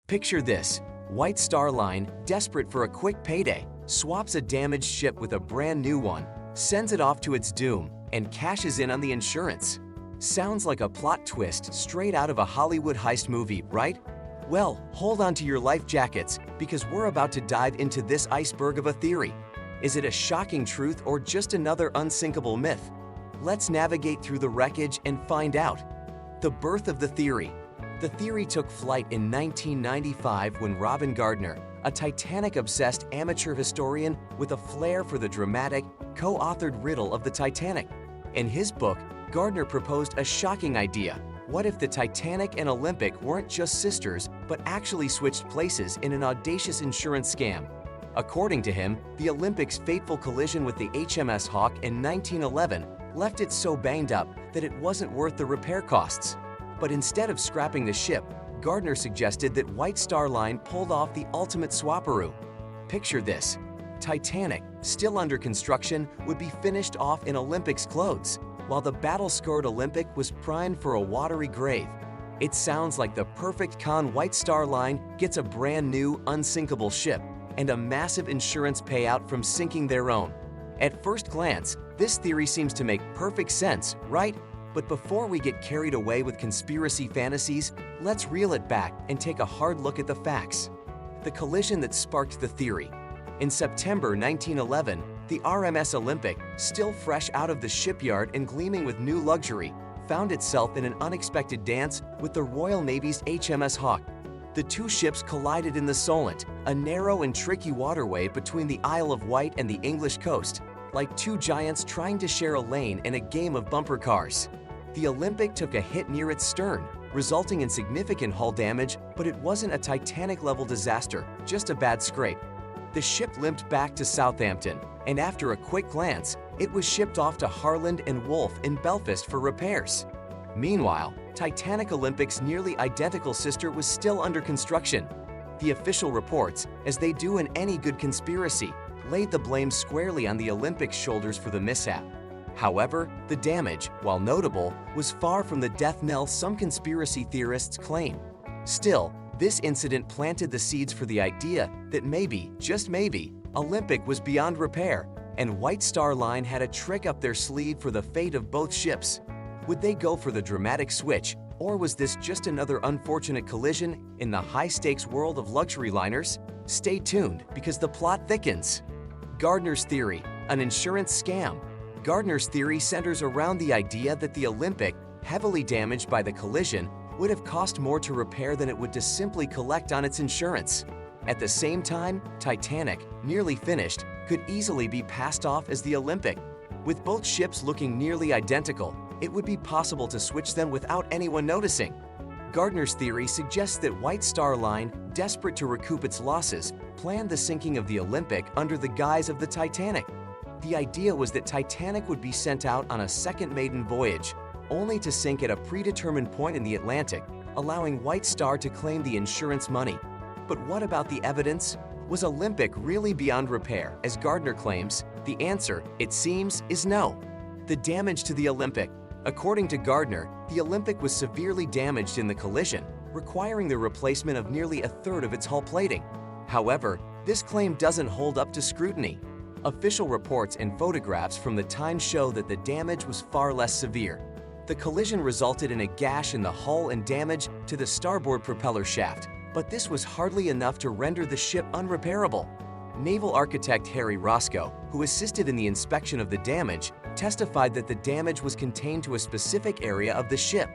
Picture this: White Star Line, desperate for a quick payday, swaps a damaged ship with a brand new one, sends it off to its doom, and cashes in on the insurance. Sounds like a plot twist straight out of a Hollywood heist movie, right? Well, hold on to your life jackets, because we're about to dive into this iceberg of a theory. Is it a shocking truth or just another unsinkable myth? Let's navigate through the wreckage and find out. The birth of the theory. The theory took flight in 1995 when Robin Gardner, a Titanic-obsessed amateur historian with a flair for the dramatic, co-authored riddle of the Titanic. In his book, Gardner proposed a shocking idea. What if the Titanic and Olympic weren't just sisters, but actually switched places in an audacious insurance scam? According to him, the Olympic's fateful collision with the HMS Hawk in 1911 left it so banged up that it wasn't worth the repair costs. But instead of scrapping the ship, Gardner suggested that White Star Line pulled off the ultimate swapperoo. Picture this: Titanic, still under construction, would be finished off in Olympic's clothes, while the battle-scarred Olympic was primed for a watery grave. It sounds like the perfect con. White Star Line gets a brand new, unsinkable ship and a massive insurance payout from sinking their own. At first glance, this theory seems to make perfect sense, right? But before we get carried away with conspiracy fantasies, let's reel it back and take a hard look at the facts. The collision that sparked the theory. In September 1911, the RMS Olympic, still fresh out of the shipyard and gleaming with new luxury, found itself in an unexpected dance with the Royal Navy's HMS Hawk. The two ships collided in the Solent, a narrow and tricky waterway between the Isle of Wight and the English coast, like two giants trying to share a lane in a game of bumper cars. The Olympic took a hit near its stern, resulting in significant hull damage, but it wasn't a Titanic-level disaster, just a bad scrape. The ship limped back to Southampton, and after a quick glance, it was shipped off to Harland and Wolff in Belfast for repairs. Meanwhile, Titanic Olympic's nearly identical sister was still under construction. The official reports, as they do in any good conspiracy, laid the blame squarely on the Olympic's shoulders for the mishap. However, the damage, while notable, was far from the death knell some conspiracy theorists claim. Still, this incident planted the seeds for the idea that maybe, just maybe, Olympic was beyond repair, and White Star Line had a trick up their sleeve for the fate of both ships. Would they go for the dramatic switch, or was this just another unfortunate collision in the high-stakes world of luxury liners? Stay tuned, because the plot thickens. Gardner's theory, an insurance scam. Gardner's theory centers around the idea that the Olympic, heavily damaged by the collision, would have cost more to repair than it would to simply collect on its insurance. At the same time, Titanic, nearly finished, could easily be passed off as the Olympic. With both ships looking nearly identical, it would be possible to switch them without anyone noticing. Gardner's theory suggests that White Star Line, desperate to recoup its losses, planned the sinking of the Olympic under the guise of the Titanic. The idea was that Titanic would be sent out on a second maiden voyage, only to sink at a predetermined point in the Atlantic, allowing White Star to claim the insurance money. But what about the evidence? Was Olympic really beyond repair, as Gardner claims? The answer, it seems, is no. The damage to the Olympic. According to Gardner, the Olympic was severely damaged in the collision, requiring the replacement of nearly a third of its hull plating. However, this claim doesn't hold up to scrutiny. Official reports and photographs from the time show that the damage was far less severe. The collision resulted in a gash in the hull and damage to the starboard propeller shaft, but this was hardly enough to render the ship unrepairable. Naval architect Harry Roscoe, who assisted in the inspection of the damage, testified that the damage was contained to a specific area of the ship,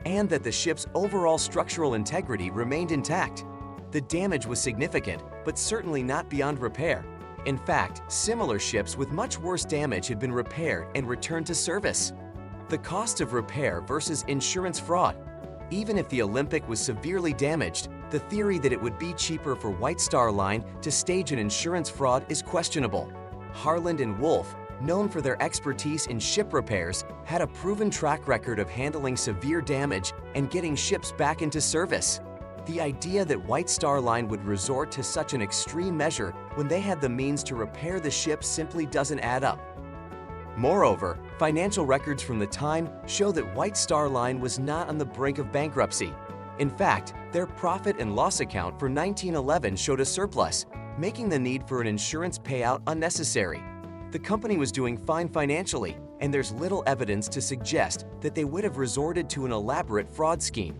and that the ship's overall structural integrity remained intact. The damage was significant, but certainly not beyond repair. In fact, similar ships with much worse damage had been repaired and returned to service. The cost of repair versus insurance fraud. Even if the Olympic was severely damaged, the theory that it would be cheaper for White Star Line to stage an insurance fraud is questionable. Harland and Wolff, known for their expertise in ship repairs, had a proven track record of handling severe damage and getting ships back into service. The idea that White Star Line would resort to such an extreme measure when they had the means to repair the ship simply doesn't add up. Moreover, financial records from the time show that White Star Line was not on the brink of bankruptcy. In fact, their profit and loss account for 1911 showed a surplus, making the need for an insurance payout unnecessary. The company was doing fine financially, and there's little evidence to suggest that they would have resorted to an elaborate fraud scheme.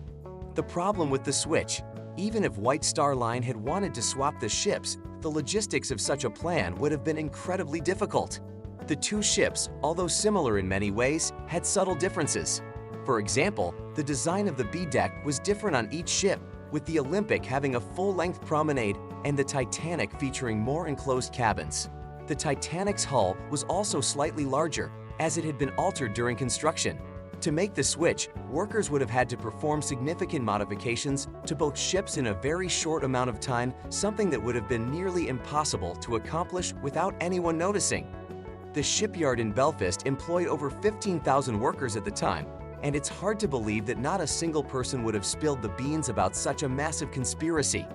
The problem with the switch: even if White Star Line had wanted to swap the ships, the logistics of such a plan would have been incredibly difficult. The two ships, although similar in many ways, had subtle differences. For example, the design of the B deck was different on each ship, with the Olympic having a full-length promenade and the Titanic featuring more enclosed cabins. The Titanic's hull was also slightly larger, as it had been altered during construction. To make the switch, workers would have had to perform significant modifications to both ships in a very short amount of time, something that would have been nearly impossible to accomplish without anyone noticing. The shipyard in Belfast employed over 15,000 workers at the time, and it's hard to believe that not a single person would have spilled the beans about such a massive conspiracy.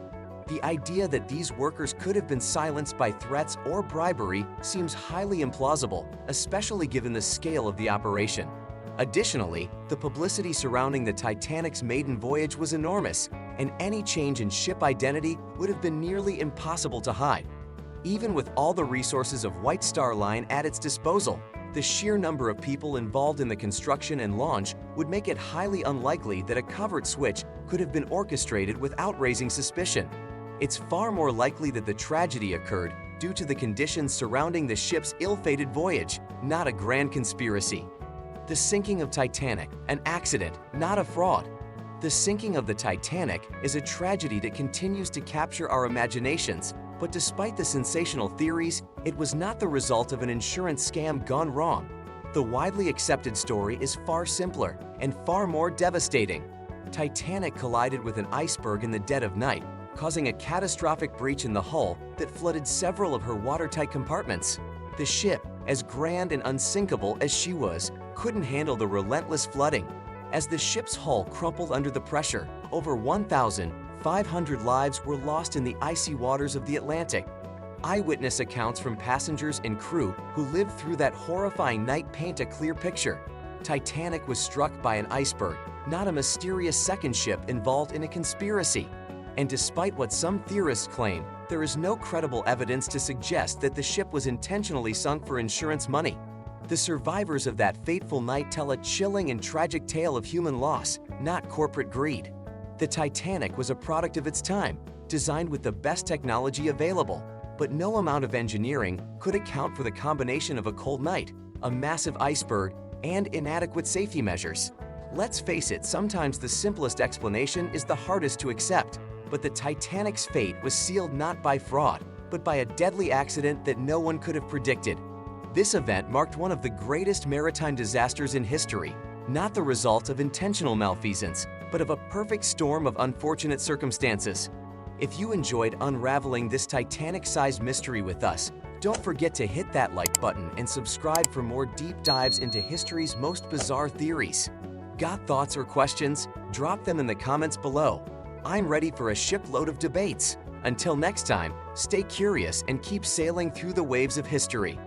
The idea that these workers could have been silenced by threats or bribery seems highly implausible, especially given the scale of the operation. Additionally, the publicity surrounding the Titanic's maiden voyage was enormous, and any change in ship identity would have been nearly impossible to hide. Even with all the resources of White Star Line at its disposal, the sheer number of people involved in the construction and launch would make it highly unlikely that a covert switch could have been orchestrated without raising suspicion. It's far more likely that the tragedy occurred due to the conditions surrounding the ship's ill-fated voyage, not a grand conspiracy. The sinking of Titanic, an accident, not a fraud. The sinking of the Titanic is a tragedy that continues to capture our imaginations, but despite the sensational theories, it was not the result of an insurance scam gone wrong. The widely accepted story is far simpler and far more devastating. Titanic collided with an iceberg in the dead of night, causing a catastrophic breach in the hull that flooded several of her watertight compartments. The ship, as grand and unsinkable as she was, couldn't handle the relentless flooding. As the ship's hull crumpled under the pressure, over 1,500 lives were lost in the icy waters of the Atlantic. Eyewitness accounts from passengers and crew who lived through that horrifying night paint a clear picture. Titanic was struck by an iceberg, not a mysterious second ship involved in a conspiracy. And despite what some theorists claim, there is no credible evidence to suggest that the ship was intentionally sunk for insurance money. The survivors of that fateful night tell a chilling and tragic tale of human loss, not corporate greed. The Titanic was a product of its time, designed with the best technology available, but no amount of engineering could account for the combination of a cold night, a massive iceberg, and inadequate safety measures. Let's face it, sometimes the simplest explanation is the hardest to accept. But the Titanic's fate was sealed not by fraud, but by a deadly accident that no one could have predicted. This event marked one of the greatest maritime disasters in history, not the result of intentional malfeasance, but of a perfect storm of unfortunate circumstances. If you enjoyed unraveling this Titanic-sized mystery with us, don't forget to hit that like button and subscribe for more deep dives into history's most bizarre theories. Got thoughts or questions? Drop them in the comments below. I'm ready for a shipload of debates. Until next time, stay curious and keep sailing through the waves of history.